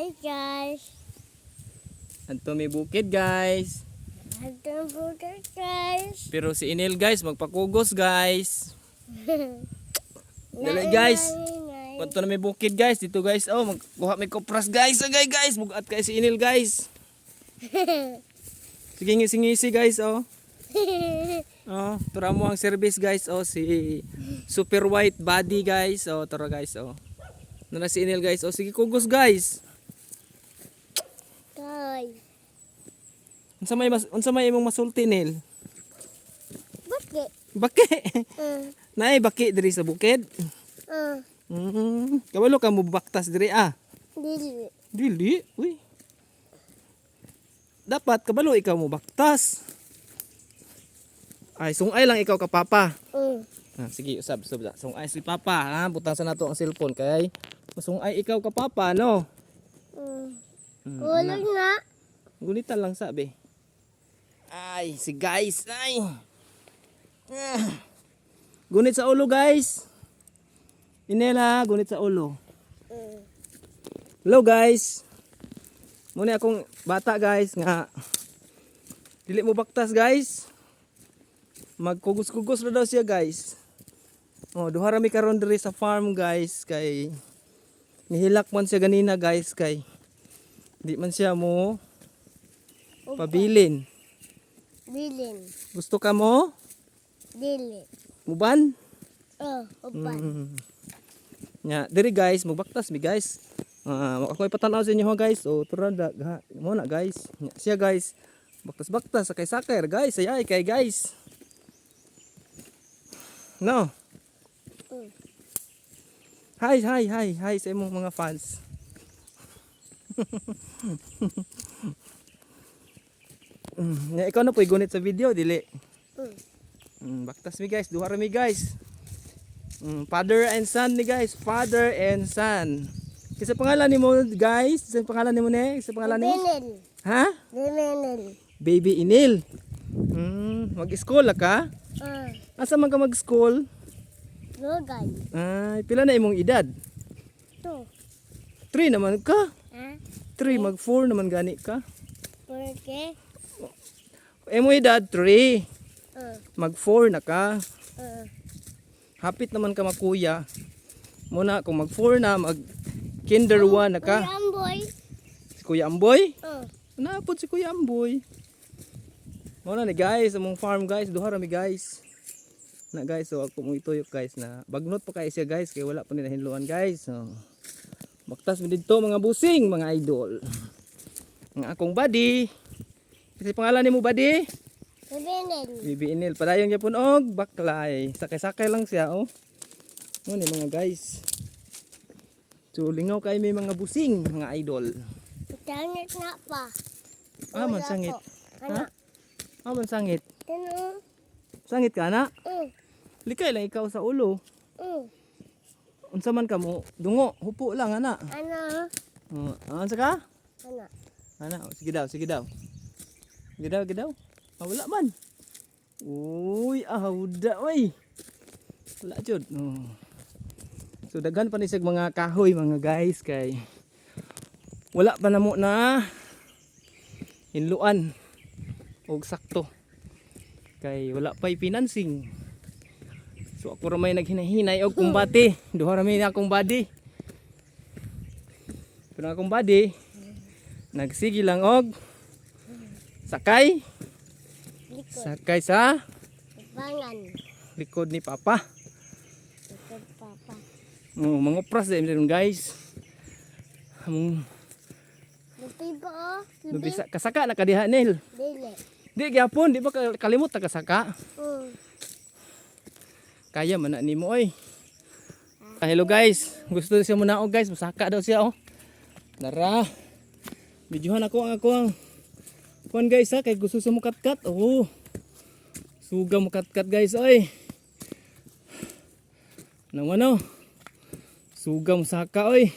Hi guys. Adto may bukid guys. Adto bukid guys. Pero si Inel guys magpakugos guys. Dali guys. Adto na may bukid guys dito guys. Oh magkuha may kopras guys. Agay guys bugat kay si Inel guys. Sige ngisi-ngisi guys oh. Oh, tura mo ang service guys oh si Super White Body guys. Oh tara guys oh. Nana si Inel guys. Oh sige kugos guys. Guys. Unsa may imong masulti Nel? Bakit? Baki. Naay baki diri sa bukid. Kabalo ka mo baktas diri ah. Dili. Dili. Uy. Dapat kabalo ikaw mo baktas. Ay sungay lang ikaw ka papa. Sige usab. Sungay si papa ha. Butang sa nato ang cellphone kay sungay ikaw ka papa no. Ulo na. Gunitan lang sabi. Ay si guys ay. Gunit sa ulo guys. Inela gunit sa ulo. Hello guys. Muna akong bata guys nga dili mo baktas guys. Magkugos-kugos na daw siya guys. Oh, duha ra mi karon diri sa farm guys kay nihilak man siya ganina guys kay di man siya mo pabilin. Dilin. Gusto ka mo? Dili. Muban? Uban. Nya, diri guys, magbaktas mi guys. Ako ipatanaw sa inyo ha guys. O tura mo na guys. Nya, siya guys. Baktas-baktas sakay-sakay guys. Ay kay guys. No. Hi sa imong mga fans. Ikaw na po igunit sa video dili. Baktas mi guys, duha ra mi guys. Father and son ni guys, father and son. Kisa pangalan nimo guys? Kisa pangalan nimo ne? Kisa pangalan nimo? Dilin. Ha? Dilin. Baby Inil. Mag-school ka? Asa man ka mag-school? Logan. Ay, pila na imong edad? 2. 3 naman ka? Ha? 3 mag 4 naman gani ka? Porque? Imo edad 3. Mag 4 na ka. Hapit naman ka makuya. Muna kung mag 4 na mag kinder 1 na ka. Kuya Amboy. Si Kuya Amboy? Naapod si Kuya Amboy. Muna ni guys, among farm guys, duha ra mi guys. Na guys, so ako mo ituyok guys na bagnot pa kay siya guys kay wala pa ni nahinluan guys. So, baktas mi didto mga busing, mga idol. Ang akong buddy. Kasi pangalan nimo buddy? Dilin. Bibi Inil, padayon gyapon og baklay. Sakay-sakay lang siya oh. Mo ni mga guys. So lingaw kay may mga busing, mga idol. Tangit na pa. Man sangit. Anak. Man sangit. Tino. Sangit ka na? Likay lang ikaw sa ulo. Unsa man ka mo? Dungo, hupo lang ana. Ano? Ansa ka? Anak. Ana, sige daw. Sige daw. Wala man. Uy, hawda oy. Wala jud. So daghan pa ni sig mga kahoy mga guys kay wala pa namo na hinluan og sakto. Kay wala pa'y financing. So ako ramay naghinahinay og kumbate. Duha rami na akong body. Pero akong body nagsigi lang og sakay. Sakay sa Bangan. likod ni Papa. Likod papa. Mga pras din guys. Lupi ba Nubisa kasaka na kadiha nil. Dili. Di gyapon, di ba kalimot ta kasaka? Kaya man na nimo oy. Hello guys, gusto siya muna og guys, masaka daw siya oh. Dara. Videohan ako ang kuan guys ha, kay gusto siya mo kat-kat. Oh. Suga mo kat-kat guys oy. Nang ano? Suga mo saka oy.